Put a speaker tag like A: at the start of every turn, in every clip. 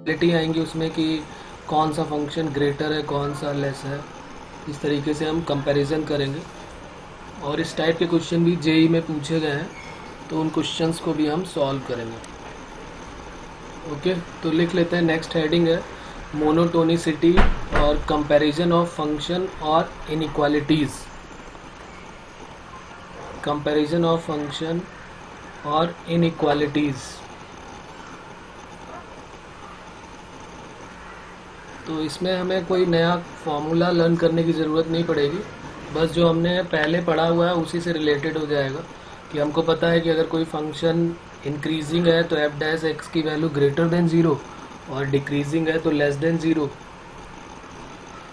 A: Quality आएंगी उसमें कि कौन सा फंक्शन ग्रेटर है कौन सा लेस है। इस तरीके से हम कंपैरिजन करेंगे और इस टाइप के क्वेश्चन भी जेई में पूछे गए हैं, तो उन क्वेश्चंस को भी हम सॉल्व करेंगे। ओके, तो लिख लेते हैं। नेक्स्ट हेडिंग है मोनोटोनिसिटी और कंपैरिजन ऑफ फंक्शन और इनइक्वालिटीज़। कंपैरिजन ऑफ फंक्शन और इनइक्वालिटीज़। तो इसमें हमें कोई नया फॉर्मूला लर्न करने की ज़रूरत नहीं पड़ेगी, बस जो हमने पहले पढ़ा हुआ है उसी से रिलेटेड हो जाएगा। कि हमको पता है कि अगर कोई फंक्शन इंक्रीजिंग है तो एफ डैश एक्स की वैल्यू ग्रेटर देन ज़ीरो, और डिक्रीजिंग है तो less than zero.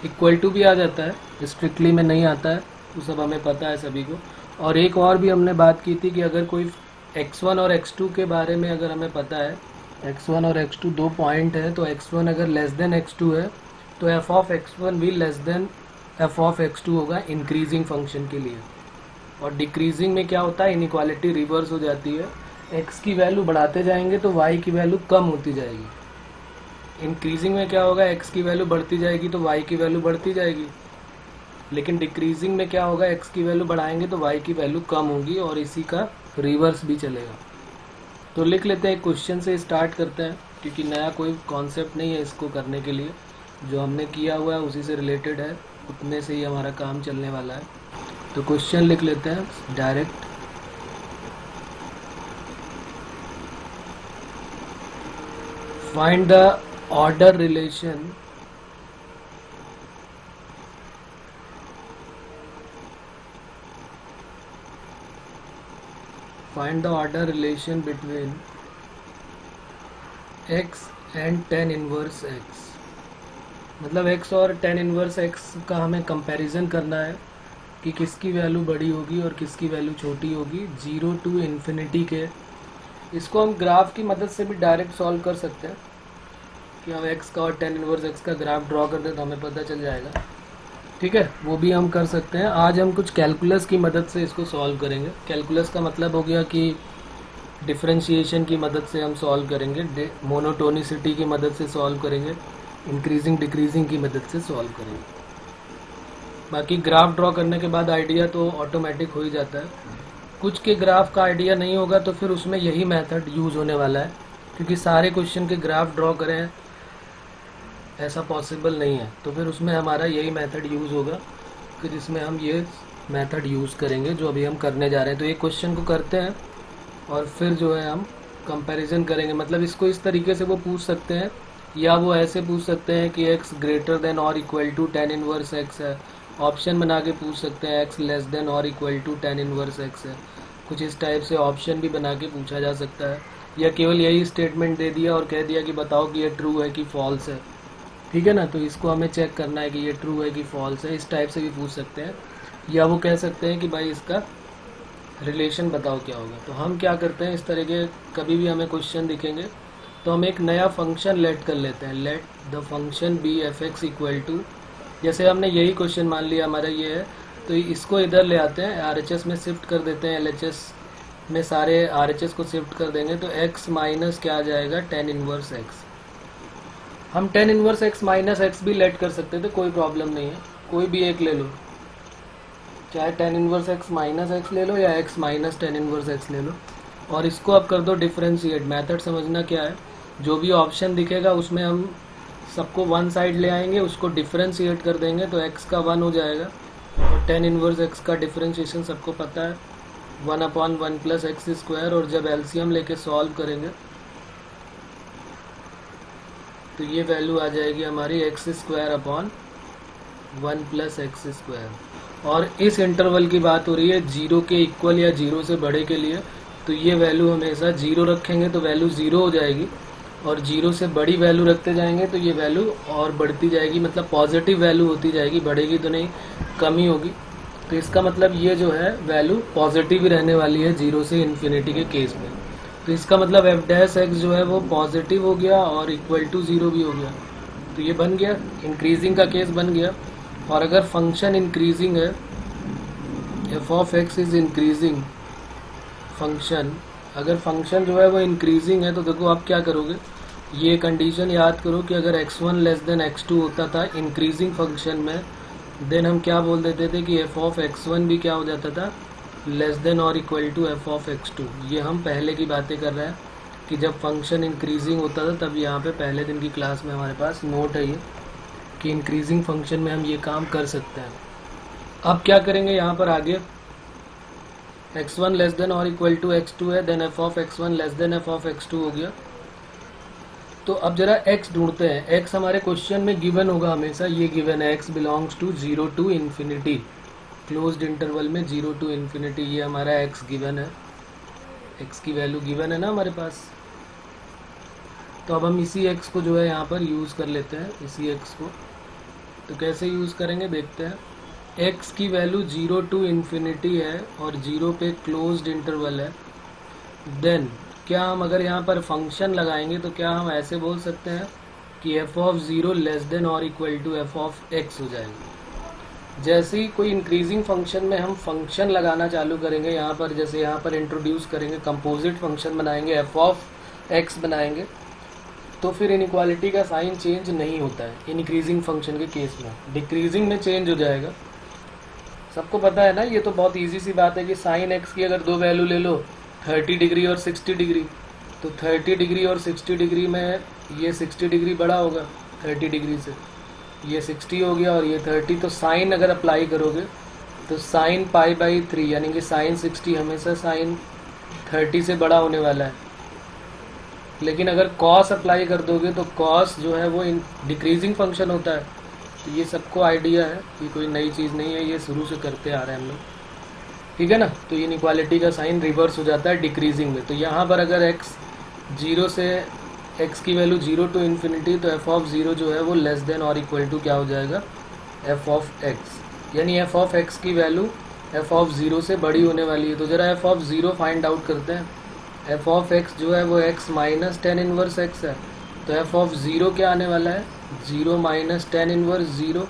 A: Equal to भी आ जाता है, स्ट्रिक्टली में नहीं आता है, तो सब हमें पता है सभी को। और एक और भी हमने बात की थी कि अगर कोई x1 और x2 के बारे में अगर हमें पता है, x1 और x2 दो पॉइंट है, तो x1 अगर लेस देन x2 है तो f ऑफ x1 भी less than f of x2 होगा इंक्रीजिंग फंक्शन के लिए। और डिक्रीजिंग में क्या होता है, इनइक्वालिटी रिवर्स हो जाती है, x की वैल्यू बढ़ाते जाएंगे तो y की वैल्यू कम होती जाएगी। इंक्रीजिंग में क्या होगा, x की वैल्यू बढ़ती जाएगी तो y की वैल्यू बढ़ती जाएगी। लेकिन डिक्रीजिंग में क्या होगा, x की वैल्यू बढ़ाएंगे तो y की वैल्यू कम होगी, और इसी का रिवर्स भी चलेगा। तो लिख लेते हैं, क्वेश्चन से स्टार्ट करते हैं, क्योंकि नया कोई कॉन्सेप्ट नहीं है इसको करने के लिए। जो हमने किया हुआ है उसी से रिलेटेड है, उतने से ही हमारा काम चलने वाला है। तो क्वेश्चन लिख लेते हैं direct. Find the order relation find the order relation between x and tan inverse x। मतलब x और tan inverse x का हमें कंपैरिजन करना है कि किसकी वैल्यू बड़ी होगी और किसकी वैल्यू छोटी होगी, 0 to इन्फिनिटी के। इसको हम ग्राफ की मदद से भी डायरेक्ट सॉल्व कर सकते हैं कि हम x का और tan इनवर्स x का ग्राफ ड्रॉ कर दें तो हमें पता चल जाएगा। ठीक है, वो भी हम कर सकते हैं। आज हम कुछ कैलकुलस की मदद से इसको सॉल्व करेंगे। कैलकुलस का मतलब हो गया कि डिफरेंशिएशन की मदद से हम सॉल्व करेंगे, मोनोटोनिसिटी की मदद से सॉल्व करेंगे, इंक्रीजिंग डिक्रीजिंग की मदद से सॉल्व करेंगे। बाकी ग्राफ ड्रॉ करने के बाद आइडिया तो ऑटोमेटिक हो ही जाता है। कुछ के ग्राफ का आइडिया नहीं होगा तो फिर उसमें यही मेथड यूज़ होने वाला है, क्योंकि सारे क्वेश्चन के ग्राफ ड्रॉ करें ऐसा पॉसिबल नहीं है, तो फिर उसमें हमारा यही मेथड यूज़ होगा कि जिसमें हम ये मेथड यूज़ करेंगे जो अभी हम करने जा रहे हैं। तो एक क्वेश्चन को करते हैं और फिर जो है हम कंपैरिजन करेंगे। मतलब इसको इस तरीके से वो पूछ सकते हैं, या वो ऐसे पूछ सकते हैं कि x ग्रेटर देन और equal to tan inverse x है। ऑप्शन बना के पूछ सकते हैं x लेस देन और equal to tan inverse x है। कुछ इस टाइप से ऑप्शन भी बना के पूछा जा सकता है, या केवल यही स्टेटमेंट दे दिया और कह दिया कि बताओ कि ये ट्रू है कि फॉल्स है। ठीक है ना, तो इसको हमें चेक करना है कि ये ट्रू है कि फॉल्स है। इस टाइप से भी पूछ सकते हैं, या वो कह सकते हैं कि भाई इसका रिलेशन बताओ क्या होगा। तो हम क्या करते हैं, इस तरह के कभी भी हमें क्वेश्चन दिखेंगे तो हम एक नया फंक्शन लेट कर लेते हैं। Let the function be F X equal to, जैसे हमने यही क्वेश्चन मान लिया हमारा ये है, तो इसको इधर ले आते हैं, RHS में शिफ्ट कर देते हैं, LHS में सारे RHS को शिफ्ट कर देंगे, तो x माइनस क्या आ जाएगा, tan इनवर्स x। हम tan inverse x minus x भी लेट कर सकते थे, कोई प्रॉब्लम नहीं है, कोई भी एक ले लो, चाहे tan inverse x minus x ले लो या x minus tan inverse x ले लो, और इसको अब कर दो डिफरेंशिएट। मेथड समझना क्या है, जो भी ऑप्शन दिखेगा उसमें हम सबको वन साइड ले आएंगे, उसको डिफरेंशिएट कर देंगे तो x का 1 हो जाएगा, और tan इनवर्स x का डिफरेंशिएशन सबको पता है 1/1 प्लस एक्स स्क्वायर। और जब एलसीएम लेके सॉल्व करेंगे तो ये वैल्यू आ जाएगी हमारी x square upon 1 plus x square. और इस इंटरवल की बात हो रही है 0 के इक्वल या 0 से बड़े के लिए, तो ये वैल्यू हमेशा 0 रखेंगे तो वैल्यू 0 हो जाएगी, और 0 से बड़ी वैल्यू रखते जाएंगे तो ये वैल्यू और बढ़ती जाएगी, मतलब पॉजिटिव वैल्यू होती जाएगी, बढ़ेगी तो नहीं, कम ही होगी। तो इसका मतलब ये जो है वैल्यू पॉजिटिव ही रहने वाली है 0 से इन्फिनिटी के केस में। तो इसका मतलब एफ डैश एक्स जो है वो पॉजिटिव हो गया और इक्वल टू 0 भी हो गया, तो ये बन गया, इंक्रीजिंग का केस बन गया। और अगर फंक्शन इंक्रीजिंग है, F of x is increasing function, अगर फंक्शन जो है वो इंक्रीजिंग है तो देखो आप क्या करोगे, ये कंडीशन याद करो कि अगर x1 लेस देन x2 होता था इंक्रीजिंग फंक्शन में, देन हम क्या बोल देते थे कि f ऑफ x1 भी क्या हो जाता था, लेस देन और equal to f of x2। ये हम पहले की बातें कर रहे हैं कि जब फंक्शन इंक्रीजिंग होता था, तब यहाँ पे पहले दिन की क्लास में हमारे पास नोट है ये कि इंक्रीजिंग फंक्शन में हम ये काम कर सकते हैं। अब क्या करेंगे यहाँ पर आगे, x1 लेस देन और इक्वल टू x2 है, then f of x1 less than f of x2 हो गया। तो अब जरा x ढूंढते हैं। x हमारे क्वेश्चन में गिवन होगा हमेशा, ये गिवन है x belongs to 0 to infinity, closed interval में 0 टू इन्फिनिटी, ये हमारा x गिवन है, x की वैल्यू गिवन है ना हमारे पास। तो अब हम इसी x को जो है यहाँ पर यूज़ कर लेते हैं, इसी x को। तो कैसे यूज़ करेंगे देखते हैं। x की वैल्यू 0 टू इन्फिनिटी है और 0 पे क्लोज्ड इंटरवल है। देन क्या हम अगर यहाँ पर फंक्शन लगाएंगे तो क्या हम ऐसे बोल सकते हैं कि f ऑफ 0 लेस देन और equal to f of x हो जाएगा। जैसे ही कोई इंक्रीजिंग फंक्शन में हम फंक्शन लगाना चालू करेंगे, यहाँ पर जैसे यहाँ पर इंट्रोड्यूस करेंगे, कंपोजिट फंक्शन बनाएंगे, f ऑफ x बनाएंगे, तो फिर इनइक्वालिटी का साइन चेंज नहीं होता है इंक्रीजिंग फंक्शन के केस में, डिक्रीजिंग में चेंज हो जाएगा। सबको पता है ना, ये तो बहुत ईजी सी बात है कि साइन एक्स की अगर दो वैल्यू ले लो, 30 डिग्री और 60 डिग्री, तो 30 डिग्री और 60 डिग्री में ये 60 डिग्री बड़ा होगा 30 डिग्री से, ये 60 हो गया और ये 30। तो साइन अगर अप्लाई करोगे तो साइन π/3 यानी कि साइन 60 हमेशा साइन 30 से बड़ा होने वाला है। लेकिन अगर कॉस अप्लाई कर दोगे तो कॉस जो है वो डिक्रीजिंग फंक्शन होता है। तो ये सबको आइडिया है, ये कोई नई चीज़ नहीं है, ये शुरू से करते आ रहे हैं हम लोग, ठीक है ना। तो ये इनइक्वालिटी का साइन रिवर्स हो जाता है डिक्रीजिंग में। तो यहाँ पर अगर x 0 से x की वैल्यू 0 टू इन्फिनिटी, तो f ऑफ 0 जो है वो लेस देन और इक्वल टू क्या हो जाएगा, f ऑफ x, यानी f ऑफ x की वैल्यू f ऑफ 0 से बड़ी होने वाली है। तो ज़रा f ऑफ 0 फाइंड आउट करते हैं। f ऑफ x जो है वो x minus tan inverse x है, तो f ऑफ 0 क्या आने वाला है, 0 माइनस टेन इनवर्स 0,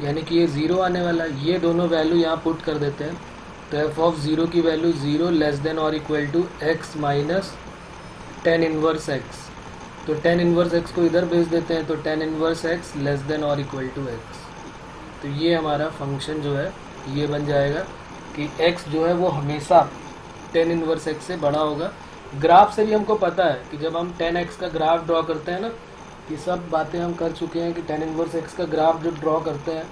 A: यानी कि ये 0 आने वाला है। ये दोनों वैल्यू यहाँ पुट कर देते हैं, तो f ऑफ 0 की वैल्यू 0 लेस देन और equal to x minus tan inverse x। तो टेन इनवर्स x को इधर भेज देते हैं, तो tan inverse x less than और इक्वल टू x। तो ये हमारा फंक्शन जो है ये बन जाएगा कि x जो है वो हमेशा टेन इनवर्स x से बड़ा होगा। ग्राफ से भी हमको पता है कि जब हम 10x का ग्राफ ड्रॉ करते हैं ना, ये सब बातें हम कर चुके हैं कि टेन इनवर्स x का ग्राफ जब ड्रॉ करते हैं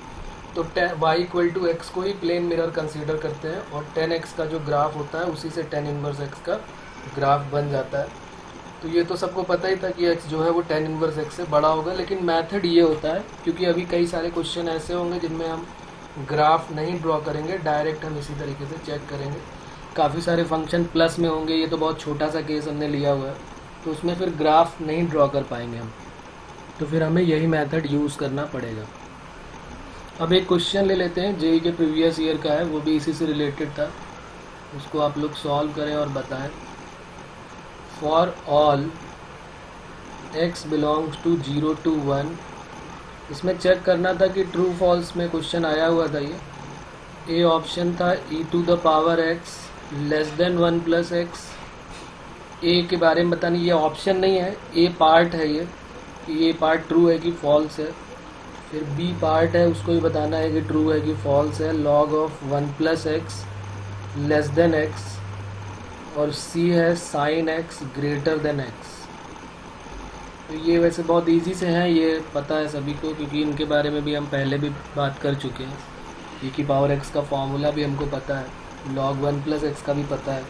A: तो y इक्वल टू एक्स को ही प्लेन मिरर कंसीडर करते हैं, और 10x का जो ग्राफ होता है उसी से टेन इनवर्स x का ग्राफ बन जाता है। तो ये तो सबको पता ही था कि x जो है वो टेन इनवर्स x से बड़ा होगा। लेकिन मेथड ये होता है, क्योंकि अभी कई सारे क्वेश्चन ऐसे होंगे जिनमें हम ग्राफ नहीं ड्रॉ करेंगे, डायरेक्ट हम इसी तरीके से चेक करेंगे। काफ़ी सारे फंक्शन प्लस में होंगे, ये तो बहुत छोटा सा केस हमने लिया हुआ है, तो उसमें फिर ग्राफ नहीं ड्रॉ कर पाएंगे हम, तो फिर हमें यही मेथड यूज़ करना पड़ेगा। अब एक क्वेश्चन ले लेते हैं, जेई के प्रीवियस ईयर का है, वो भी इसी से रिलेटेड था, उसको आप लोग सॉल्व करें और बताएं। For all x belongs to 0 to 1, इसमें चेक करना था कि ट्रू फॉल्स में क्वेश्चन आया हुआ था। ये ए ऑप्शन था e to the power x less than 1 plus x. A के बारे में बतानी, ये ऑप्शन नहीं है, ए पार्ट है ये, कि ये पार्ट ट्रू है कि फॉल्स है। फिर बी पार्ट है, उसको भी बताना है कि ट्रू है कि फॉल्स है, log of 1 plus x less than x. और सी है sine x greater than x. तो ये वैसे बहुत इजी से हैं, ये पता है सभी को, क्योंकि इनके बारे में भी हम पहले भी बात कर चुके हैं। e की पावर x का फॉर्मूला भी हमको पता है, log 1 प्लस एक्स का भी पता है।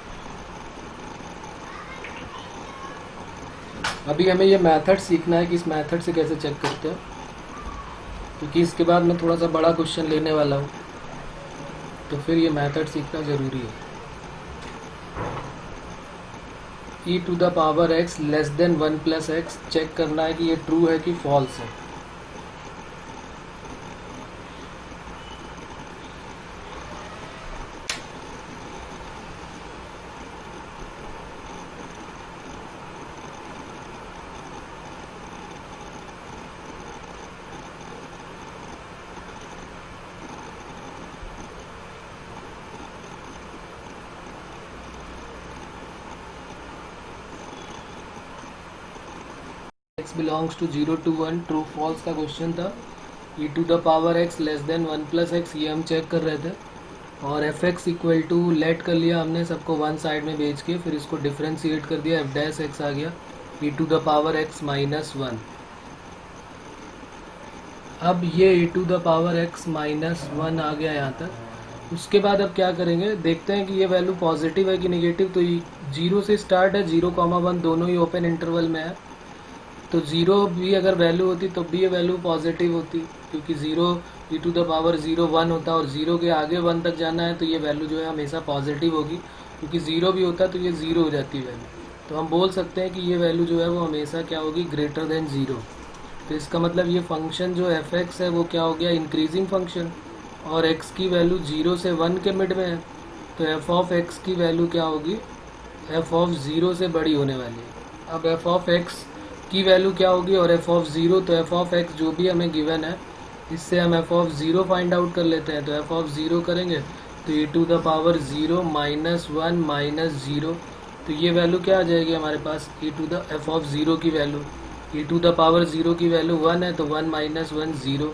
A: अभी हमें ये मेथड सीखना है कि इस मेथड से कैसे चेक करते हैं, क्योंकि इसके बाद मैं थोड़ा सा बड़ा क्वेश्चन लेने वाला हूँ, तो फिर ये मेथड सीखना ज़रूरी है। e to the power x less than 1 plus X, check करना है कि ये ट्रू है कि फॉल्स है। x belongs to 0 to 1 true false का क्वेश्चन था। e to the power x less than 1 plus X ये हम चेक कर रहे थे, और F X equal to let कर लिया हमने सबको वन साइड में भेज के, फिर इसको डिफ्रेंशिएट कर दिया, एफ डैश एक्स आ गया e to the power x minus 1। अब ये e to the power x minus 1 आ गया यहाँ तक। उसके बाद अब क्या करेंगे, देखते हैं कि ये वैल्यू पॉजिटिव है कि नेगेटिव। तो 0 से स्टार्ट है, 0,1 दोनों ही ओपन इंटरवल में है, तो 0 भी अगर वैल्यू होती तो भी ये वैल्यू पॉजिटिव होती, क्योंकि 0 e टू द पावर 0 1 होता और 0 के आगे 1 तक जाना है तो ये वैल्यू जो है हमेशा पॉजिटिव होगी, क्योंकि 0 भी होता तो ये 0 हो जाती वैल्यू। तो हम बोल सकते हैं कि ये वैल्यू जो है वो हमेशा क्या होगी, ग्रेटर देन 0। तो इसका मतलब ये फंक्शन जो एफ एक्स है वो क्या हो गया, इंक्रीजिंग फंक्शन, और x की वैल्यू 0 से 1 के मिड में है, तो एफ ऑफ एक्स की वैल्यू क्या होगी, एफ ऑफ 0 से बड़ी होने वाली है। अब एफ ऑफ एक्स की वैल्यू क्या होगी और एफ ऑफ 0, तो एफ ऑफ एक्स जो भी हमें गिवन है इससे हम एफ ऑफ 0 फाइंड आउट कर लेते हैं। तो एफ ऑफ 0 करेंगे तो e to the power 0 minus 1 minus 0, तो ये वैल्यू क्या आ जाएगी हमारे पास, e to the F of 0 की value, e to the power 0 की वैल्यू 1 है तो 1 माइनस 1 0,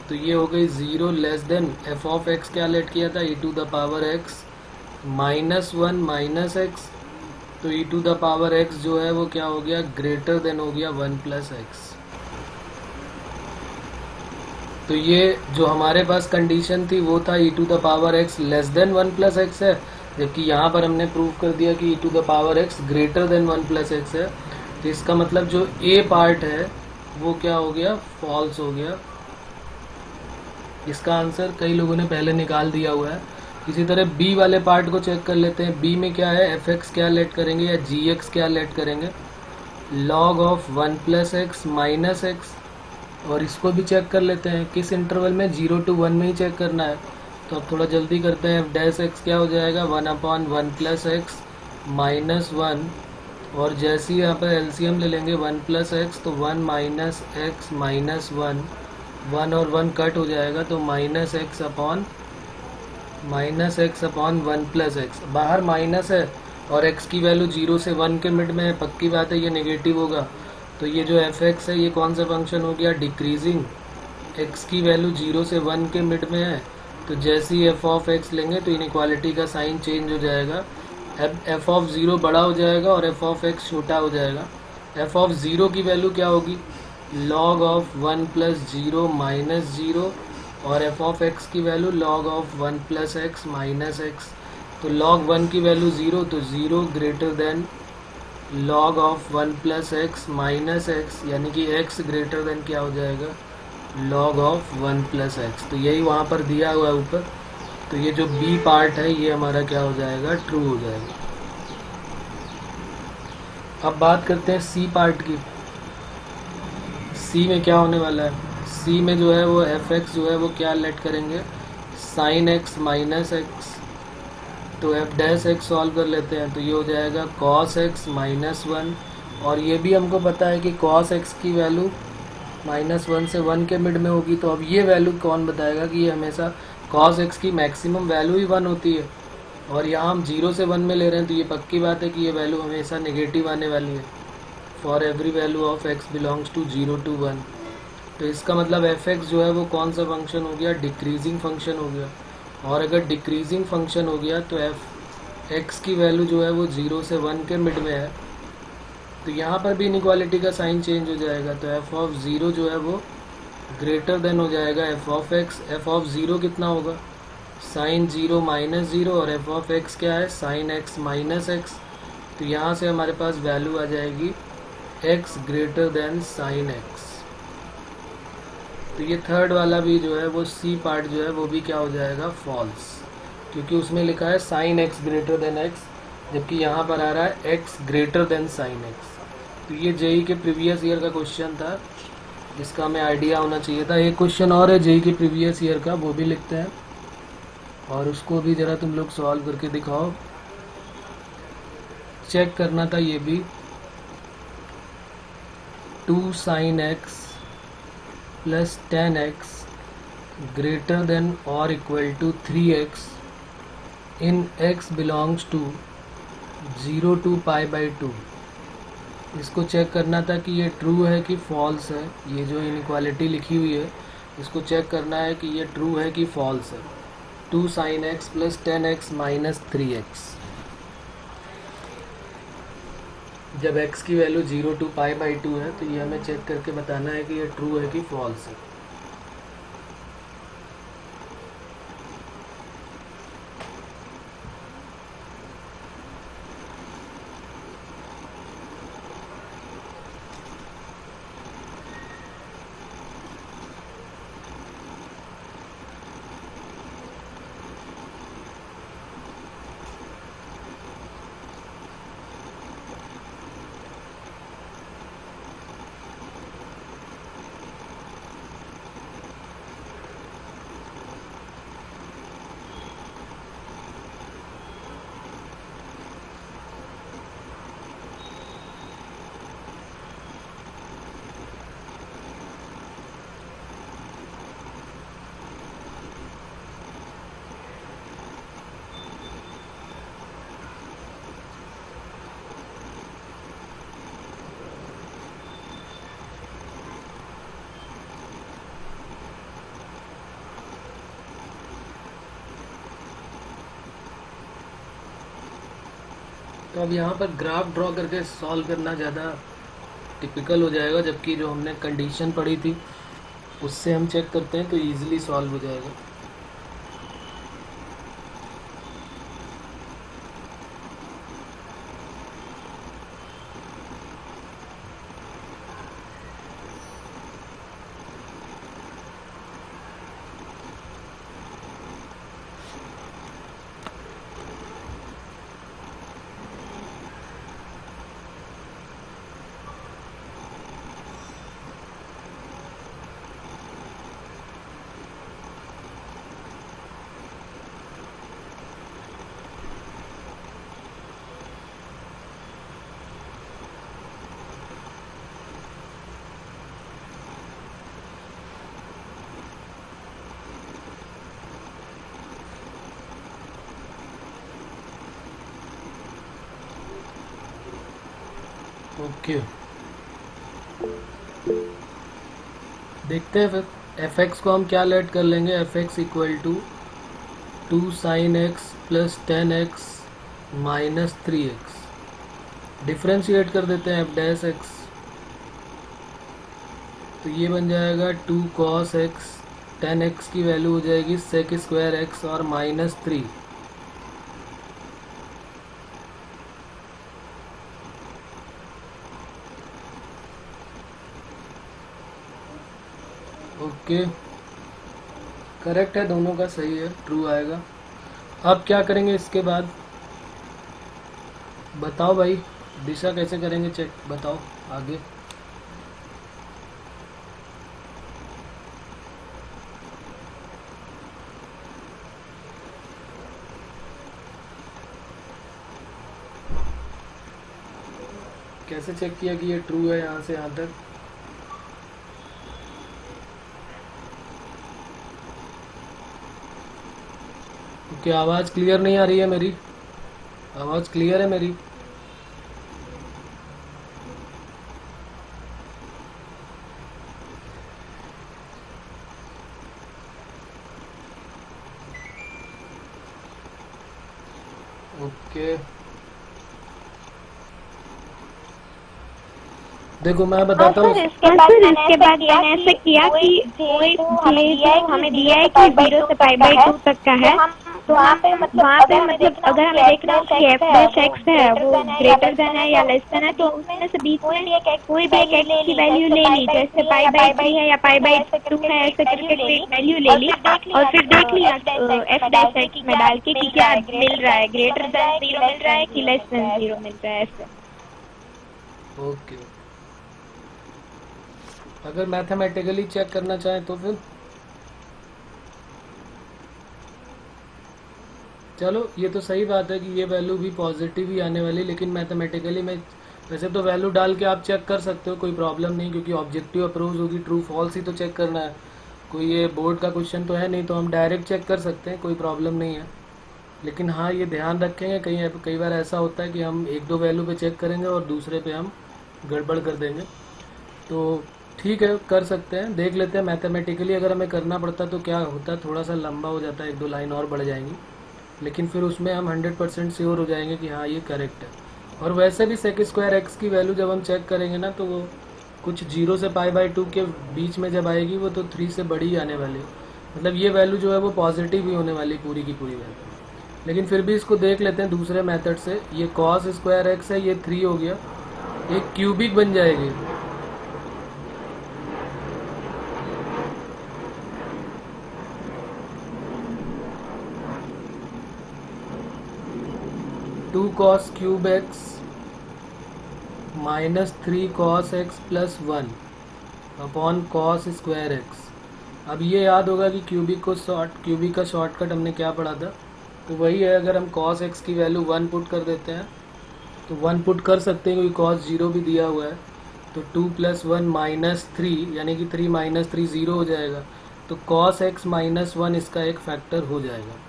A: तो ये हो गई 0 less than F of X क्या लेट किया था, e to the power x minus 1 minus X, तो e to the power x जो है वो क्या हो गया, ग्रेटर देन हो गया 1 प्लस एक्स। तो ये जो हमारे पास कंडीशन थी वो था e to the power x less than 1 plus X है, जबकि यहाँ पर हमने प्रूव कर दिया कि e to the power x greater than 1 plus X है। तो इसका मतलब जो a पार्ट है वो क्या हो गया, फॉल्स हो गया। इसका आंसर कई लोगों ने पहले निकाल दिया हुआ है। इसी तरह b वाले पार्ट को चेक कर लेते हैं। b में क्या है, एफ एक्स क्या लेट करेंगे या जी एक्स क्या लेट करेंगे, log of 1 plus x minus x, और इसको भी चेक कर लेते हैं किस इंटरवल में, 0 to 1 में ही चेक करना है। तो अब थोड़ा जल्दी करते हैं, एफ डैश एक्स क्या हो जाएगा, 1/1 प्लस एक्स माइनस 1, और जैसे ही यहाँ पर एलसीएम ले लेंगे 1 प्लस एक्स तो 1 माइनस एक्स माइनस 1, 1 और 1 कट हो जाएगा तो minus x upon 1 plus x. बाहर माइनस है और x की वैल्यू 0 से 1 के मिड में है, पक्की बात है ये नेगेटिव होगा। तो ये जो एफ एक्स है ये कौन सा फंक्शन हो गया, डिक्रीजिंग। x की वैल्यू 0 से 1 के मिड में है, तो जैसे ही एफ ऑफ एक्स लेंगे तो इनइक्वालिटी का साइन चेंज हो जाएगा, एफ ऑफ 0 बड़ा हो जाएगा और एफ ऑफ एक्स छोटा हो जाएगा। एफ ऑफ 0 की वैल्यू क्या होगी, लॉग ऑफ 1 प्लस 0 माइनस 0, और एफ ऑफ एक्स की value log of 1 plus x minus X. तो लॉग 1 की वैल्यू 0, तो 0 greater than log of 1 plus x minus x, यानी कि x ग्रेटर देन क्या हो जाएगा, लॉग ऑफ 1 प्लस एक्स। तो यही वहाँ पर दिया हुआ है ऊपर। तो ये जो b पार्ट है ये हमारा क्या हो जाएगा, ट्रू हो जाएगा। अब बात करते हैं c पार्ट की। c में क्या होने वाला है, c में जो है वो एफ एक्स जो है वो क्या लेट करेंगे, साइन एक्स माइनस एक्स। तो एफ डैश एक्स सॉल्व कर लेते हैं, तो ये हो जाएगा कॉस एक्स माइनस 1, और ये भी हमको पता है कि कॉस एक्स की वैल्यू -1 से 1 के मिड में होगी। तो अब ये वैल्यू कौन बताएगा कि ये हमेशा कॉस एक्स की मैक्सिमम वैल्यू ही 1 होती है, और यहाँ हम 0 से 1 में ले रहे हैं, तो ये पक्की बात है कि ये वैल्यू हमेशा नेगेटिव आने वाली है। For every value of X belongs to 0 to 1। तो इसका मतलब एफ एक्स जो है वो कौन सा फंक्शन हो गया, डिक्रीजिंग फंक्शन हो गया। और अगर डिक्रीजिंग फंक्शन हो गया तो एफ एक्स की वैल्यू जो है वो 0 से 1 के मिड में है, तो यहाँ पर भी इनइक्वालिटी का साइन चेंज हो जाएगा। तो एफ ऑफ 0 जो है वो ग्रेटर देन हो जाएगा F of x. F of 0 कितना होगा, साइन 0 माइनस 0, और एफ ऑफ एक्स क्या है, साइन एक्स माइनस एक्स। तो यहाँ से हमारे पास वैल्यू आ जाएगी x greater then sine x. तो ये थर्ड वाला भी जो है वो सी पार्ट जो है वो भी क्या हो जाएगा, फॉल्स, क्योंकि उसमें लिखा है sine x greater than x, जबकि यहाँ पर आ रहा है x greater then sine x. तो ये जेई के प्रीवियस ईयर का क्वेश्चन था, जिसका हमें आइडिया होना चाहिए था। एक क्वेश्चन और है जेई के प्रीवियस ईयर का, वो भी लिखते हैं और उसको भी ज़रा तुम लोग सॉल्व करके दिखाओ, चेक करना था ये भी। 2 sin x plus 10x greater than और इक्वल टू 3x इन x बिलोंग्स टू 0 to π/2। इसको चेक करना था कि ये ट्रू है कि फॉल्स है। ये जो इनइक्वालिटी लिखी हुई है इसको चेक करना है कि ये ट्रू है कि फॉल्स है। 2 sin x plus 10x minus 3x। जब x की वैल्यू 0 to π/2 है तो ये हमें चेक करके बताना है कि ये ट्रू है कि फॉल्स है। तो अब यहाँ पर ग्राफ ड्रॉ करके सॉल्व करना ज़्यादा टिपिकल हो जाएगा, जबकि जो हमने कंडीशन पढ़ी थी उससे हम चेक करते हैं तो ईजिली सॉल्व हो जाएगा। ओके, देखते हैं फिर एफ एक्स को हम क्या लेट कर लेंगे। F X equal to 2 sin x plus 10x minus 3x। Differentiate कर देते हैं एफ डैश एक्स, तो ये बन जाएगा 2 cos x। 10x की वैल्यू हो जाएगी sec स्क्वायर x और माइनस 3। ओके, करेक्ट है, दोनों का सही है, ट्रू आएगा। अब क्या करेंगे इसके बाद बताओ भाई, दिशा कैसे करेंगे चेक, बताओ आगे। कैसे चेक किया कि ये ट्रू है यहाँ से यहाँ तक? क्या आवाज़ क्लियर नहीं आ रही है मेरी? आवाज़ क्लियर है मेरी? ओके, देखो मैं बताता हूँ।
B: इसके बाद मैंने ऐसा किया कि कोई हमें दिया है कि 0 से π/2 तक का है, तो वहाँ पे मतलब अगर हमें देखना हो कि एफ डैश एक्स है वो ग्रेटर देन है या लेस देन है, तो उसमें से बीच में कोई भी एक एक्स की वैल्यू ले ली, जैसे π/3 है या π/2 है, ऐसे करके कोई एक वैल्यू ले ली और फिर देख लिया एफ डैश एक्स में डाल के कि क्या मिल रहा है, ग्रेटर देन 0 मिल रहा है कि लेस देन 0 मिल रहा है। ऐसे
A: ओके, अगर मैथमेटिकली चेक करना चाहें तो फिर चलो, ये तो सही बात है कि ये वैल्यू भी पॉजिटिव ही आने वाली, लेकिन मैथमेटिकली में वैसे तो वैल्यू डाल के आप चेक कर सकते हो, कोई प्रॉब्लम नहीं, क्योंकि ऑब्जेक्टिव अप्रोच होगी, ट्रू फॉल्स ही तो चेक करना है, कोई ये बोर्ड का क्वेश्चन तो है नहीं, तो हम डायरेक्ट चेक कर सकते हैं, कोई प्रॉब्लम नहीं है। लेकिन हाँ, ये ध्यान रखेंगे, कई बार ऐसा होता है कि हम 1-2 वैल्यू पे चेक करेंगे और दूसरे पे हम गड़बड़ कर देंगे। तो ठीक है, कर सकते हैं, देख लेते हैं मैथमेटिकली अगर हमें करना पड़ता तो क्या होता, थोड़ा सा लंबा हो जाता है, 1-2 लाइन और बढ़ जाएंगी, लेकिन फिर उसमें हम 100% श्योर हो जाएंगे कि हाँ ये करेक्ट है। और वैसे भी सेक स्क्वायर एक्स की वैल्यू जब हम चेक करेंगे ना, तो वो कुछ 0 से π/2 के बीच में जब आएगी वो तो 3 से बड़ी आने वाली है, मतलब ये वैल्यू जो है वो पॉजिटिव ही होने वाली पूरी की पूरी वैल्यू। लेकिन फिर भी इसको देख लेते हैं दूसरे मेथड से। ये कॉस स्क्वायर एक्स है, ये 3 हो गया, एक क्यूबिक बन जाएगी। Two cos cube X minus 3 cos X plus 1 upon cos square X. अब ये याद होगा कि क्यूबिक का शॉर्टकट हमने क्या पढ़ा था, तो वही है, अगर हम कॉस एक्स की वैल्यू 1 पुट कर देते हैं तो 1 पुट कर सकते हैं क्योंकि कॉस 0 भी दिया हुआ है, तो 2 + 1 - 3 यानी कि 3 - 3 0 हो जाएगा, तो कॉस एक्स माइनस 1 इसका एक फैक्टर हो जाएगा।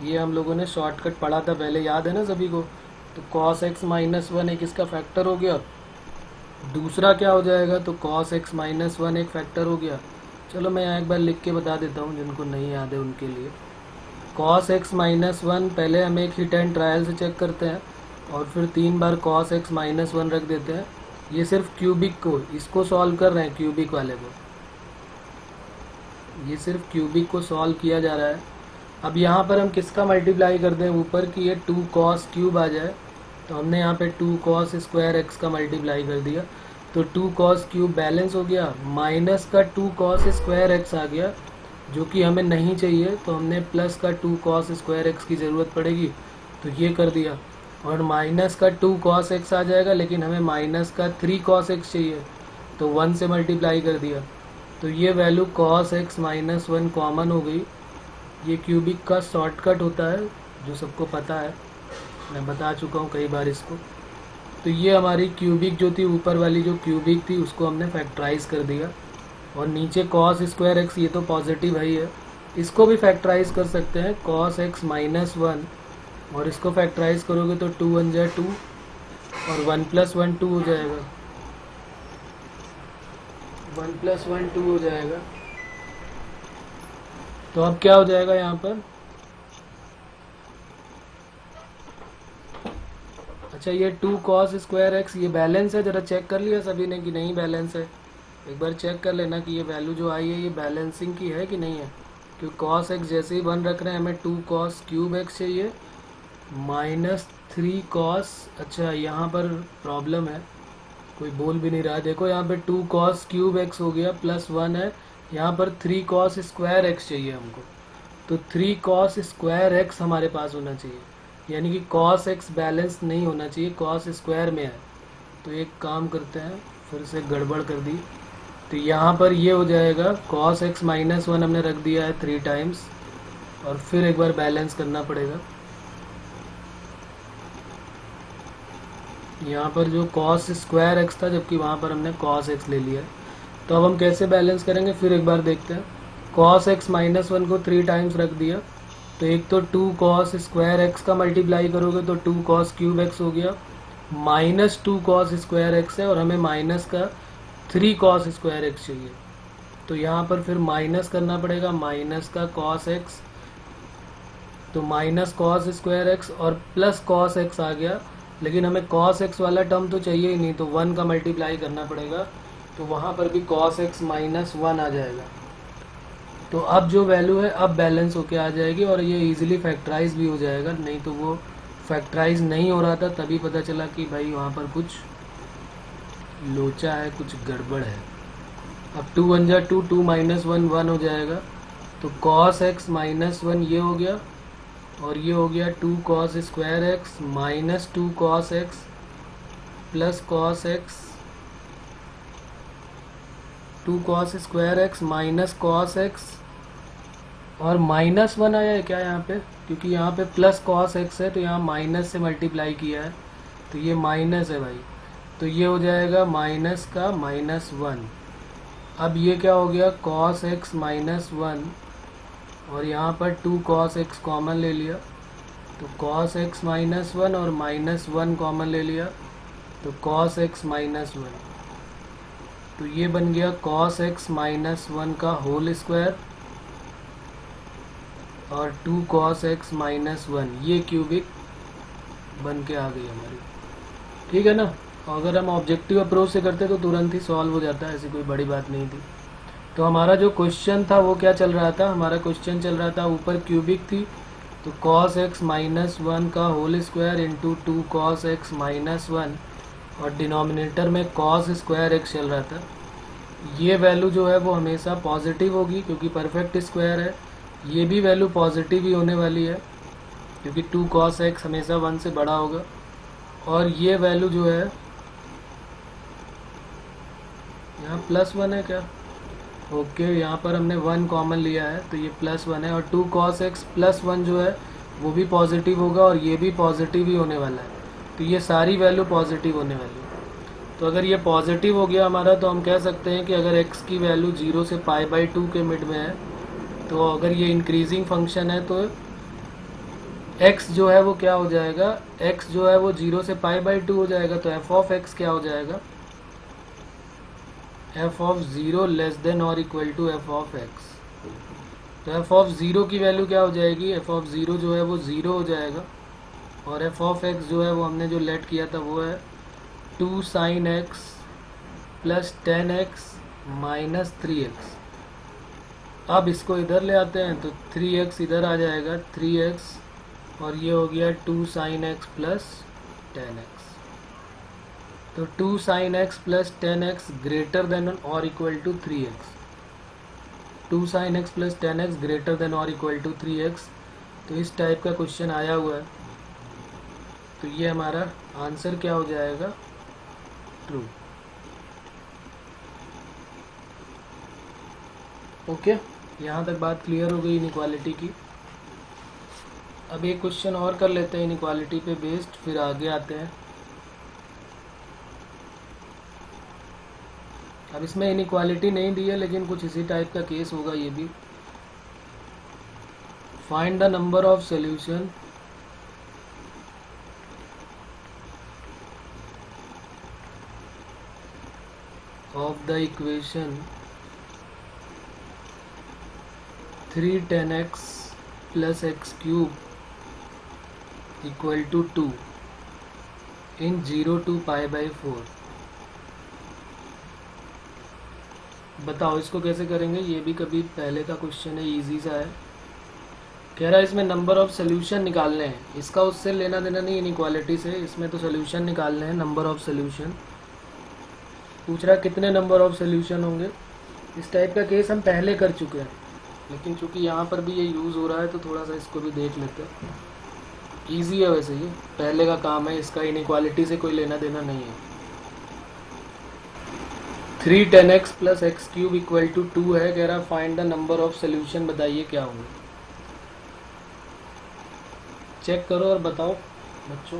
A: ये हम लोगों ने शॉर्टकट पढ़ा था पहले, याद है ना सभी को। तो कॉस एक्स माइनस 1 एक इसका फैक्टर हो गया। दूसरा क्या हो जाएगा, तो कॉस एक्स माइनस 1 एक फैक्टर हो गया। चलो मैं यहाँ एक बार लिख के बता देता हूँ जिनको नहीं याद है उनके लिए। कॉस एक्स माइनस 1 पहले हम एक हिट एंड ट्रायल से चेक करते हैं और फिर 3 बार कॉस एक्स माइनस 1 रख देते हैं। ये सिर्फ क्यूबिक को, इसको सॉल्व कर रहे हैं, क्यूबिक वाले को, ये सिर्फ क्यूबिक को सॉल्व किया जा रहा है। अब यहाँ पर हम किसका मल्टीप्लाई कर दें ऊपर की, ये 2 कॉस क्यूब आ जाए, तो हमने यहाँ पे 2 कॉस स्क्वायर एक्स का मल्टीप्लाई कर दिया, तो 2 कॉस क्यूब बैलेंस हो गया, माइनस का 2 कॉस स्क्वायर एक्स आ गया जो कि हमें नहीं चाहिए, तो हमने प्लस का 2 कॉस स्क्वायर एक्स की ज़रूरत पड़ेगी, तो ये कर दिया। और माइनस का 2 कॉस एक्स आ जाएगा, लेकिन हमें माइनस का 3 कॉस एक्स चाहिए, तो 1 से मल्टीप्लाई कर दिया, तो ये value cos x minus 1 common हो गई। ये क्यूबिक का शॉर्टकट होता है जो सबको पता है, मैं बता चुका हूँ कई बार इसको। तो ये हमारी क्यूबिक जो थी, ऊपर वाली जो क्यूबिक थी उसको हमने फैक्टराइज कर दिया, और नीचे कॉस स्क्वायर एक्स ये तो पॉजिटिव ही है, इसको भी फैक्टराइज कर सकते हैं, कॉस एक्स माइनस 1, और इसको फैक्टराइज करोगे तो 2 1 जा 2 और 1 + 1 2 हो जाएगा, 1 + 1 2 हो जाएगा। तो अब क्या हो जाएगा यहाँ पर, अच्छा ये 2 कॉस स्क्वायर एक्स ये बैलेंस है, ज़रा चेक कर लिया सभी ने कि नहीं बैलेंस है, एक बार चेक कर लेना कि ये वैल्यू जो आई है ये बैलेंसिंग की है कि नहीं है। क्योंकि कॉस एक्स जैसे ही 1 रख रहे हैं, हमें 2 कॉस क्यूब एक्स चाहिए माइनस 3 कॉस, अच्छा यहाँ पर प्रॉब्लम है, कोई बोल भी नहीं रहा, देखो यहाँ पे 2 कॉस क्यूब एक्स हो गया प्लस 1 है, यहाँ पर 3 कॉस स्क्वायर एक्स चाहिए हमको, तो 3 कॉस स्क्वायर एक्स हमारे पास होना चाहिए, यानी कि कॉस एक्स बैलेंस नहीं होना चाहिए, कॉस स्क्वायर में है। तो एक काम करते हैं, फिर से गड़बड़ कर दी, तो यहाँ पर ये हो जाएगा कॉस एक्स माइनस 1 हमने रख दिया है 3 टाइम्स, और फिर एक बार बैलेंस करना पड़ेगा। यहाँ पर जो कॉस स्क्वायर एक्स था, जबकि वहाँ पर हमने कॉस एक्स ले लिया, तो अब हम कैसे बैलेंस करेंगे फिर एक बार देखते हैं। कॉस एक्स माइनस 1 को 3 टाइम्स रख दिया, तो एक तो 2 कॉस स्क्वायर एक्स का मल्टीप्लाई करोगे तो 2 कॉस क्यूब एक्स हो गया, माइनस 2 कॉस स्क्वायर एक्स है, और हमें माइनस का 3 कॉस स्क्वायर एक्स चाहिए, तो यहाँ पर फिर माइनस करना पड़ेगा, माइनस का कॉस एक्स, तो माइनस कॉस स्क्वायर एक्स और प्लस कॉस एक्स आ गया, लेकिन हमें कॉस एक्स वाला टर्म तो चाहिए ही नहीं, तो 1 का मल्टीप्लाई करना पड़ेगा, तो वहाँ पर भी कॉस एक्स माइनस 1 आ जाएगा। तो अब जो वैल्यू है अब बैलेंस होके आ जाएगी, और ये इजीली फैक्टराइज भी हो जाएगा, नहीं तो वो फैक्टराइज नहीं हो रहा था, तभी पता चला कि भाई वहाँ पर कुछ लोचा है, कुछ गड़बड़ है। अब 2 1 जा 2, 2 - 1 1 हो जाएगा, तो कॉस एक्स माइनस 1 ये हो गया, और ये हो गया 2 cos square X minus 2 cos X plus cos x, 2 cos square X minus cos x, और माइनस 1 आया है क्या यहाँ पे, क्योंकि यहाँ पे प्लस कॉस एक्स है, तो यहाँ माइनस से मल्टीप्लाई किया है, तो ये माइनस है भाई, तो ये हो जाएगा माइनस का माइनस 1। अब ये क्या हो गया, कॉस एक्स माइनस 1, और यहाँ पर 2 कॉस एक्स कॉमन ले लिया, तो कॉस एक्स माइनस 1 और माइनस 1 कॉमन ले लिया, तो cos x माइनस 1, तो ये बन गया cos x माइनस 1 का होल स्क्वायर और 2 cos x माइनस 1, ये क्यूबिक बन के आ गई हमारी। ठीक है ना। अगर हम ऑब्जेक्टिव अप्रोच से करते तो तुरंत ही सॉल्व हो जाता है, ऐसी कोई बड़ी बात नहीं थी। तो हमारा जो क्वेश्चन था वो क्या चल रहा था, हमारा क्वेश्चन चल रहा था ऊपर क्यूबिक थी, तो cos x माइनस 1 का whole square into 2 cos x minus 1 और डिनोमिनेटर में cos स्क्वायर x चल रहा था। ये वैल्यू जो है वो हमेशा पॉजिटिव होगी क्योंकि परफेक्ट स्क्वायर है। ये भी वैल्यू पॉजिटिव ही होने वाली है क्योंकि 2 cos x हमेशा 1 से बड़ा होगा। और ये वैल्यू जो है यहाँ +1 है क्या, ओके, यहाँ पर हमने 1 कॉमन लिया है तो ये +1 है। और 2 cos x प्लस 1 जो है वो भी पॉजिटिव होगा और ये भी पॉजिटिव ही होने वाला है, तो ये सारी वैल्यू पॉजिटिव होने वाली है। तो अगर ये पॉजिटिव हो गया हमारा तो हम कह सकते हैं कि अगर x की वैल्यू 0 से π/2 के मिड में है, तो अगर ये इंक्रीजिंग फंक्शन है तो x जो है वो क्या हो जाएगा, x जो है वो 0 से π/2 हो जाएगा। तो f ऑफ x क्या हो जाएगा, f ऑफ 0 लेस देन और equal to f of x। तो f ऑफ 0 की वैल्यू क्या हो जाएगी, f ऑफ 0 जो है वो 0 हो जाएगा और f ऑफ x जो है वो हमने जो लेट किया था वो है 2 sin x plus 10x minus 3x। अब इसको इधर ले आते हैं तो 3x इधर आ जाएगा, 3x और ये हो गया 2 sin x प्लस 10x। तो 2 sin x plus 10x greater than और equal to 3x, 2 sin x plus 10x greater than और इक्वल टू 3x। तो इस टाइप का क्वेश्चन आया हुआ है, तो ये हमारा आंसर क्या हो जाएगा, ट्रू। ओके, यहाँ तक बात क्लियर हो गई इनइक्वालिटी की। अब एक क्वेश्चन और कर लेते हैं इनइक्वालिटी पे बेस्ड, फिर आगे आते हैं। अब इसमें इनइक्वालिटी नहीं दी है लेकिन कुछ इसी टाइप का केस होगा ये भी। Find the number of solution of the equation 3 10x plus x cube equal to 2 in 0 to π/4। बताओ इसको कैसे करेंगे, ये भी कभी पहले का क्वेश्चन है, इजी सा है। कह रहा है इसमें नंबर ऑफ सोल्यूशन निकालने हैं, इसका उससे लेना देना नहीं इनइक्वालिटी से, इसमें तो सोल्यूशन निकालने हैं, नंबर ऑफ सोल्यूशन। पूछ रहा कितने नंबर ऑफ सोल्यूशन होंगे। इस टाइप का केस हम पहले कर चुके हैं लेकिन चूंकि यहाँ पर भी ये यूज़ हो रहा है तो थोड़ा सा इसको भी देख लेते हैं। ईजी है वैसे, ये पहले का काम है, इसका इनइक्वालिटी से कोई लेना देना नहीं है। 3 10x plus X cube equal to 2 है, कह रहा find the number of solution, बताइए क्या होंगे। चेक करो और बताओ बच्चों।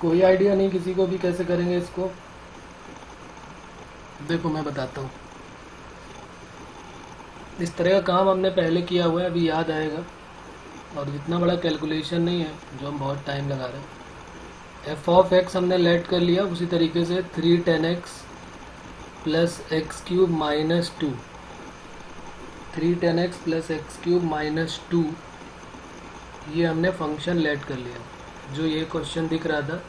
A: कोई आइडिया नहीं किसी को भी कैसे करेंगे इसको। देखो मैं बताता हूँ, इस तरह का काम हमने पहले किया हुआ है, अभी याद आएगा, और इतना बड़ा कैलकुलेशन नहीं है जो हम बहुत टाइम लगा रहे हैं। एफ ऑफ एक्स हमने लेट कर लिया, उसी तरीके से 3 10x plus X cube minus 2, 3 10x plus X cube minus 2, ये हमने फंक्शन लेट कर लिया। जो ये क्वेश्चन दिख रहा था,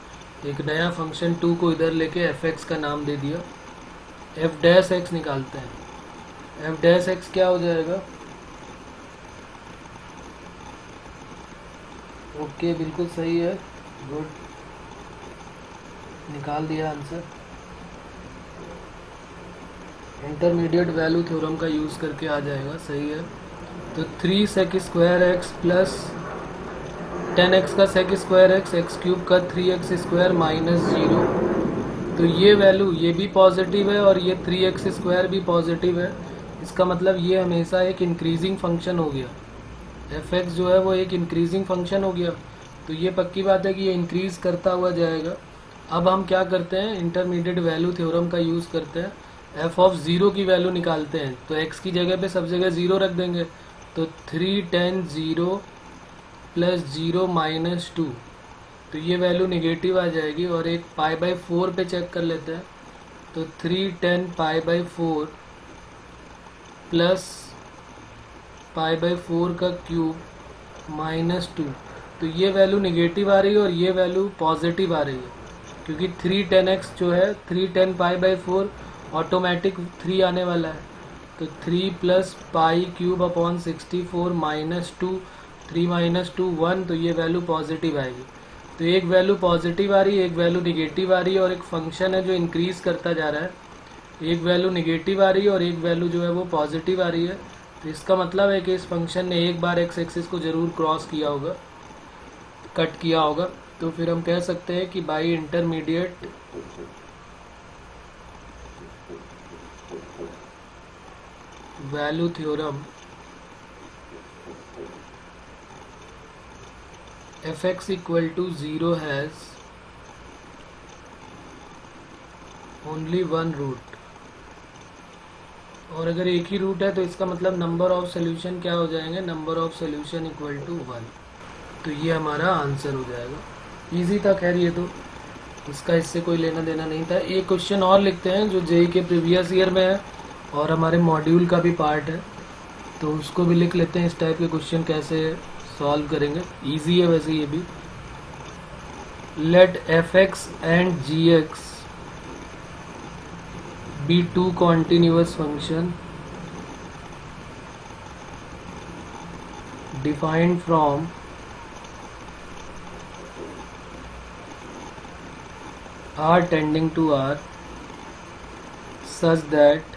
A: एक नया फंक्शन 2 को इधर लेके एफ एक्स का नाम दे दिया। एफ डैश एक्स निकालते हैं। एफ डैश एक्स क्या हो जाएगा? ओके, बिल्कुल सही है, गुड, निकाल दिया आंसर। इंटरमीडिएट वैल्यू थ्योरम का यूज़ करके आ जाएगा, सही है। तो 3 सेक स्क्वायर एक्स प्लस 10x का sec square X, X cube का 3x स्क्वायर माइनस 0, तो ये वैल्यू ये भी पॉजिटिव है और ये 3x स्क्वायर भी पॉजिटिव है। इसका मतलब ये हमेशा एक इंक्रीजिंग फंक्शन हो गया। एफ एक्स जो है वो एक इंक्रीजिंग फंक्शन हो गया, तो ये पक्की बात है कि ये इंक्रीज करता हुआ जाएगा। अब हम क्या करते हैं, इंटरमीडिएट वैल्यू थ्योरम का यूज़ करते हैं, एफ ऑफ 0 की वैल्यू निकालते हैं। तो x की जगह पे सब जगह 0 रख देंगे, तो 3 10 0 प्लस 0 माइनस 2, तो ये वैल्यू नेगेटिव आ जाएगी। और एक पाई बाई 4 पे चेक कर लेते हैं, तो 3 10 pi by 4 plus pi by 4 का क्यूब माइनस 2, तो ये वैल्यू नेगेटिव आ रही है और ये वैल्यू पॉजिटिव आ रही है, क्योंकि 3 10x जो है 3 10 पाई बाई 4 ऑटोमेटिक 3 आने वाला है। तो 3 plus pi cube upon 64 minus 2, 3 minus 2 1, तो ये वैल्यू पॉजिटिव आएगी। तो एक वैल्यू पॉजिटिव आ रही है, एक वैल्यू निगेटिव आ रही है, और एक फंक्शन है जो इंक्रीज करता जा रहा है। एक वैल्यू निगेटिव आ रही है और एक वैल्यू जो है वो पॉजिटिव आ रही है। तो इसका मतलब है कि इस फंक्शन ने एक बार एक्स एक्सिस को ज़रूर क्रॉस किया होगा, कट किया होगा। तो फिर हम कह सकते हैं कि by intermediate value theorem F X equal to 0 has only 1 root, और अगर एक ही रूट है तो इसका मतलब नंबर ऑफ सोल्यूशन क्या हो जाएंगे, number of solution equal to 1। तो ये हमारा आंसर हो जाएगा। इजी था, खैर ये तो इसका इससे कोई लेना देना नहीं था। एक क्वेश्चन और लिखते हैं जो जेई के प्रीवियस ईयर में है और हमारे मॉड्यूल का भी पार्ट है, तो उसको भी लिख लेते हैं। इस टाइप के क्वेश्चन कैसे सॉल्व करेंगे, इजी है वैसे ये भी। Let F X and G X be two continuous function defined from r tending to r such that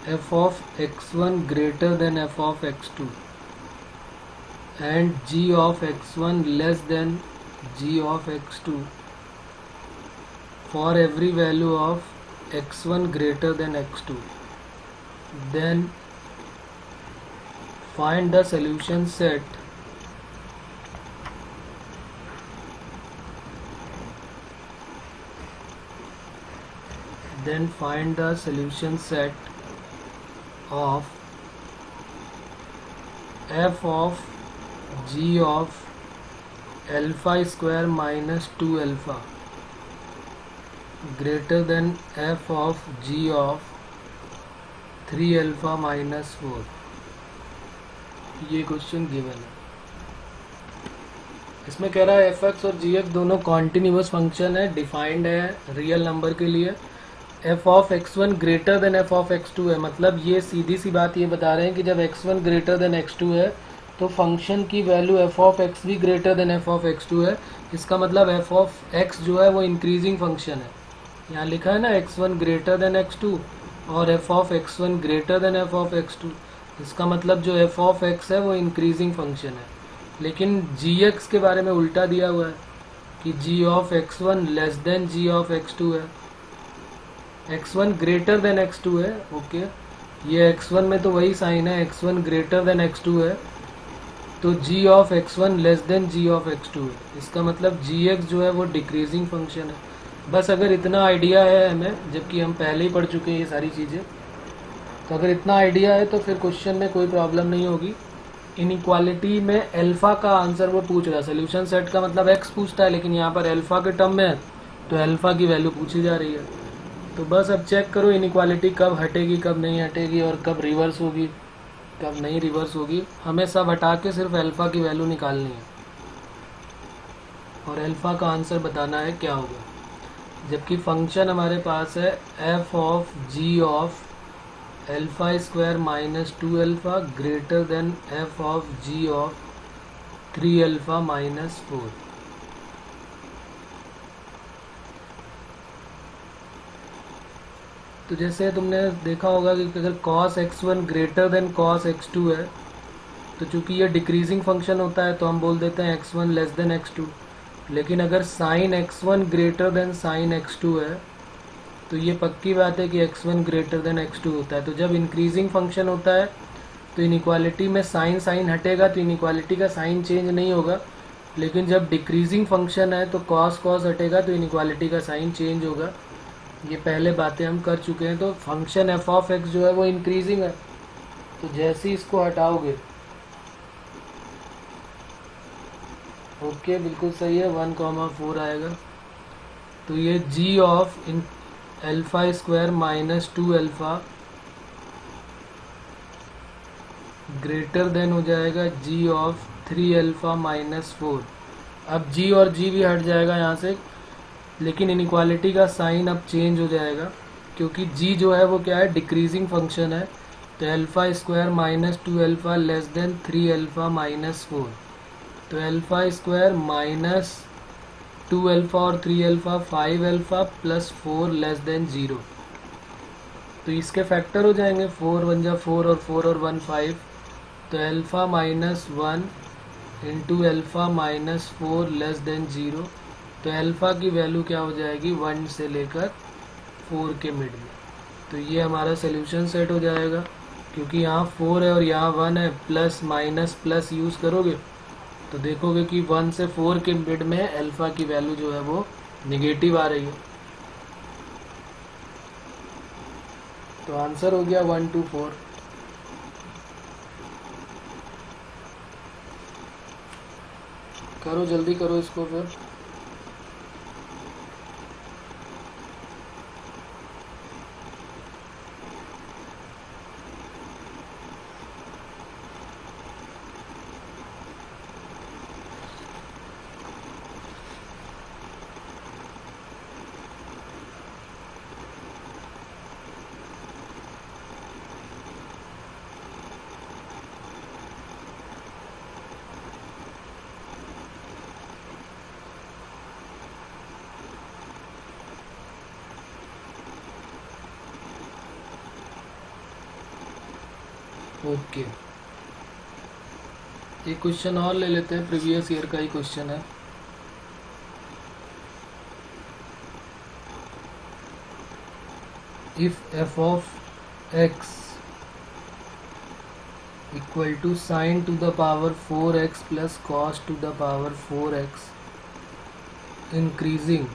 A: f of x1 greater than f of x2 and g of x1 less than g of x2 for every value of x1 greater than x2, then find the solution set of f of g of alpha square minus 2 alpha greater than f of g of 3 alpha minus 4। ये question given है। इसमें कह रहा है F x और जी x दोनों continuous function है, defined है रियल नंबर के लिए। F of x1 greater than F of x2 है, मतलब ये सीधी सी बात ये बता रहे हैं कि जब x1 ग्रेटर देन x2 है तो फंक्शन की वैल्यू एफ ऑफ x भी greater than F of x2 है। इसका मतलब एफ ऑफ x जो है वो इंक्रीजिंग फंक्शन है। यहाँ लिखा है ना x1 ग्रेटर देन x2 और F of x1 greater than F of x2, इसका मतलब जो एफ ऑफ x है वो इंक्रीजिंग फंक्शन है। लेकिन gx के बारे में उल्टा दिया हुआ है कि g of x1 less then g of x2 है, x1 ग्रेटर देन x2 है। ओके, ये x1 में तो वही साइन है, x1 ग्रेटर देन x2 है, तो g of x1 less then g of x2 है। इसका मतलब gx जो है वो डिक्रीजिंग फंक्शन है। बस अगर इतना आइडिया है हमें, जबकि हम पहले ही पढ़ चुके हैं ये सारी चीज़ें, तो अगर इतना आइडिया है तो फिर क्वेश्चन में कोई प्रॉब्लम नहीं होगी। इनइक्वालिटी में अल्फा का आंसर वो पूछ रहा है, सोल्यूशन सेट का मतलब एक्स पूछता है, लेकिन यहाँ पर अल्फा के टर्म में है तो अल्फा की वैल्यू पूछी जा रही है। तो बस अब चेक करो इनइक्वालिटी कब हटेगी कब नहीं हटेगी और कब रिवर्स होगी कब नहीं रिवर्स होगी। हमें सब हटा के सिर्फ अल्फा की वैल्यू निकालनी है और अल्फा का आंसर बताना है क्या होगा। जबकि फंक्शन हमारे पास है F of G of alpha square minus 2 alpha greater than F of G of 3 alpha minus 4। तो जैसे तुमने देखा होगा कि अगर cos x1 greater than cos x2 है तो चूंकि ये डिक्रीजिंग फंक्शन होता है तो हम बोल देते हैं x1 लेस देन x2। लेकिन अगर sin x1 greater than sin x2 है तो ये पक्की बात है कि x1 ग्रेटर देन x2 होता है। तो जब इंक्रीजिंग फंक्शन होता है तो इनइक्वालिटी में साइन साइन हटेगा तो इनइक्वालिटी का साइन चेंज नहीं होगा, लेकिन जब डिक्रीजिंग फंक्शन है तो cos cos हटेगा तो इनइक्वालिटी का साइन चेंज होगा। ये पहले बातें हम कर चुके हैं। तो फंक्शन एफ ऑफ एक्स जो है वो इंक्रीजिंग है, तो जैसे ही इसको हटाओगे ओके बिल्कुल सही है 1,4 आएगा। तो ये g of in alpha square minus 2 alpha greater than हो जाएगा जी ऑफ 3 अल्फा माइनस 4। अब जी और जी भी हट जाएगा यहाँ से, लेकिन इनइक्वालिटी का साइन अब चेंज हो जाएगा क्योंकि जी जो है वो क्या है डिक्रीजिंग फंक्शन है। तो alpha square minus 2 alpha less than 3 alpha minus 4। तो अल्फा स्क्वायर माइनस 2 अल्फा और 3 alpha 5 alpha plus 4 less than 0। तो इसके फैक्टर हो जाएंगे 4 1 जा 4 और 4 और 1 5। तो alpha minus 1 into alpha minus 4 less than 0। तो अल्फा की वैल्यू क्या हो जाएगी 1 से लेकर 4 के मिड में। तो ये हमारा सोल्यूशन सेट हो जाएगा क्योंकि यहाँ 4 है और यहाँ 1 है, प्लस माइनस प्लस यूज़ करोगे तो देखोगे कि 1 से 4 के मिड में अल्फा की वैल्यू जो है वो निगेटिव आ रही है। तो आंसर हो गया 1 2 4। करो जल्दी करो इसको फिर। ओके एक क्वेश्चन और ले लेते हैं, प्रीवियस ईयर का ही क्वेश्चन है। If F of X equal to sine to the power 4x plus cos to the power 4x increasing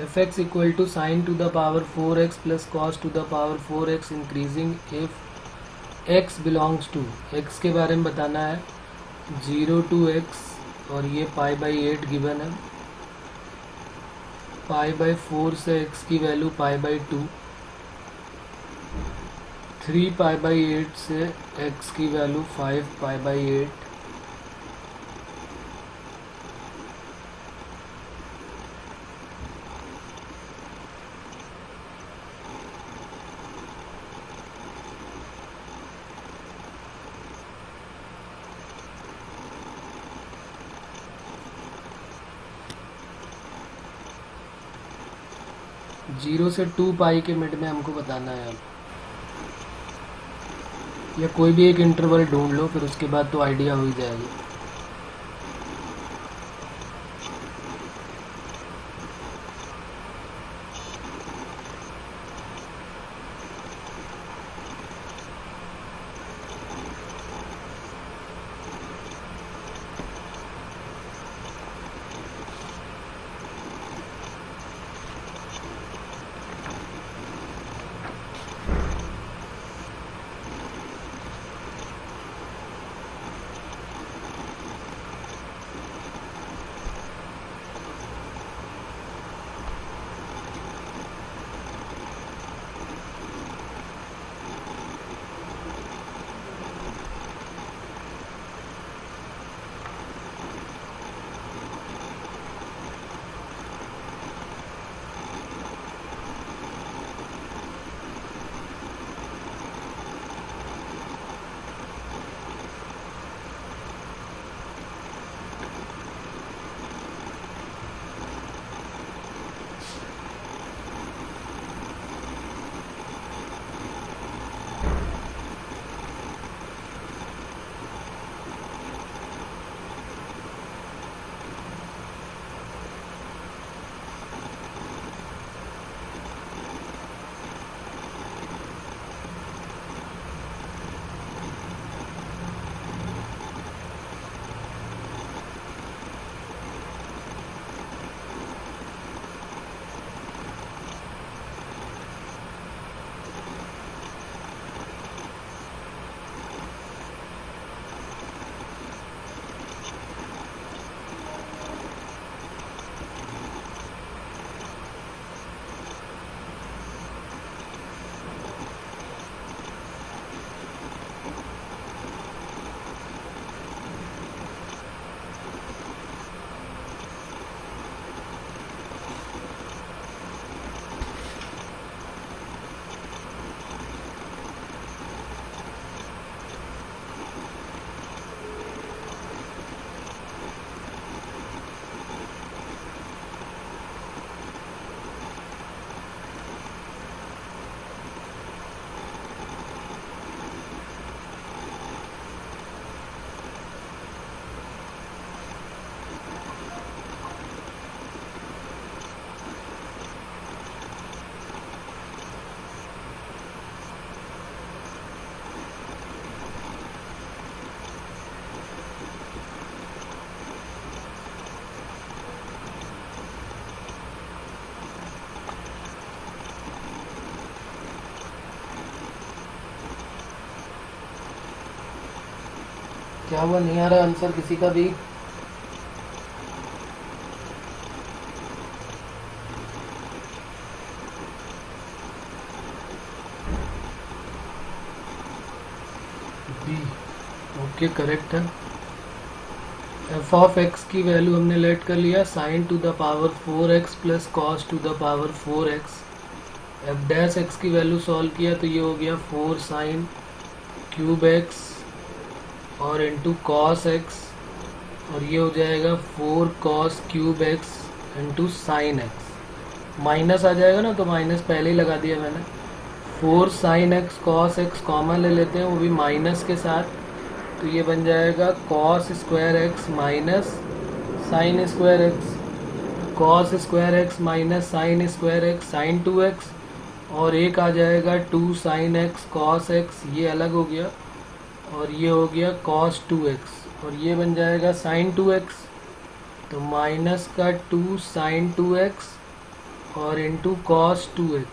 A: fx equal to sin to the power 4x plus cos to the power 4x increasing if x belongs to x के बारे में बताना है 0 to x और ये pi by 8 given है। Pi by 4 से x की value pi by 2, 3 pi by 8 से x की वैल्यू 5 पाई बाई 8। जीरो से 2 पाई के मिड में हमको बताना है। अब या कोई भी एक इंटरवल ढूंढ लो, फिर उसके बाद तो आइडिया हो ही जाएगी। क्या हुआ, नहीं आ रहा आंसर किसी का भी? बी, ओके करेक्ट है। एफ ऑफ एक्स की वैल्यू हमने लेट कर लिया sine to the power 4x plus cos to the power 4x। F dash x की वैल्यू सॉल्व किया तो ये हो गया 4 साइन क्यूब एक्स और इंटू कॉस एक्स, और ये हो जाएगा 4 cos cube x into sine x. Minus आ जाएगा ना, तो माइनस पहले ही लगा दिया मैंने। 4 sine x cos x common ले लेते हैं, वो भी माइनस के साथ, तो ये बन जाएगा cos square X minus sine square X. Cos square X minus sine square X sine 2x, और एक आ जाएगा 2 साइन एक्स कॉस एक्स, ये अलग हो गया, और ये हो गया कॉस 2x, और ये बन जाएगा साइन 2x, तो माइनस का 2 साइन 2x और इंटू कॉस 2x,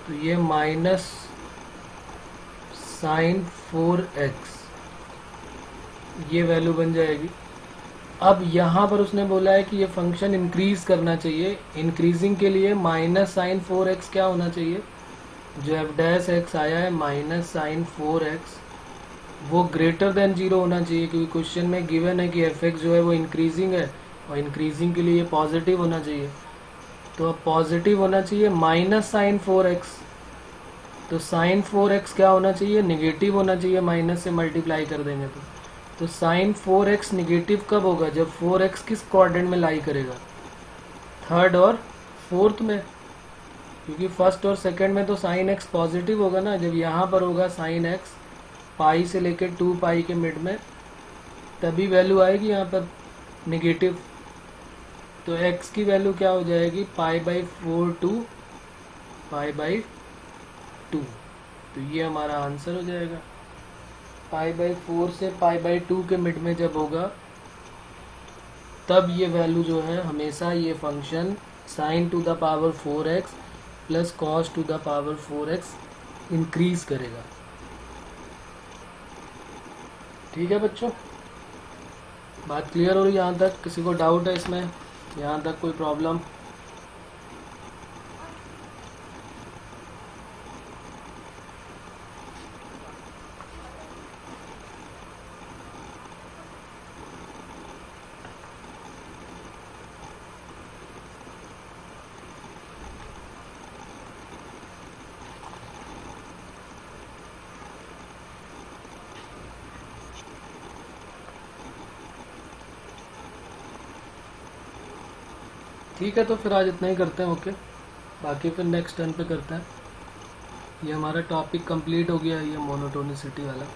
A: तो ये माइनस साइन 4x, ये वैल्यू बन जाएगी। अब यहाँ पर उसने बोला है कि ये फंक्शन इंक्रीज करना चाहिए। इंक्रीजिंग के लिए माइनस साइन 4x क्या होना चाहिए, जो एफ डैश एक्स आया है माइनस साइन 4x, वो ग्रेटर देन 0 होना चाहिए, क्योंकि क्वेश्चन में गिवन है कि एफ एक्स जो है वो इंक्रीजिंग है, और इंक्रीजिंग के लिए ये पॉजिटिव होना चाहिए। तो अब पॉजिटिव होना चाहिए माइनस साइन 4x, तो साइन 4x क्या होना चाहिए, निगेटिव होना चाहिए, माइनस से मल्टीप्लाई कर देंगे तो साइन 4x निगेटिव कब होगा, जब 4x किस क्वाड्रेंट में लाई करेगा, थर्ड और फोर्थ में, क्योंकि फर्स्ट और सेकंड में तो साइन x पॉजिटिव होगा ना। जब यहाँ पर होगा साइन x पाई से लेकर 2 पाई के मिड में, तभी वैल्यू आएगी यहाँ पर निगेटिव। तो x की वैल्यू क्या हो जाएगी, π/4 टू π/2, तो ये हमारा आंसर हो जाएगा। π/4 से π/2 के मिड में जब होगा, तब ये वैल्यू जो है हमेशा ये function sine to the power 4x plus cos to the power 4x increase करेगा। ठीक है बच्चों, बात क्लियर हो रही है यहाँ तक? किसी को डाउट है इसमें, यहाँ तक कोई प्रॉब्लम? ठीक है, तो फिर आज इतना ही करते हैं। ओके, बाकी फिर नेक्स्ट टर्न पे करते हैं। ये हमारा टॉपिक कंप्लीट हो गया, ये मोनोटोनिसिटी वाला।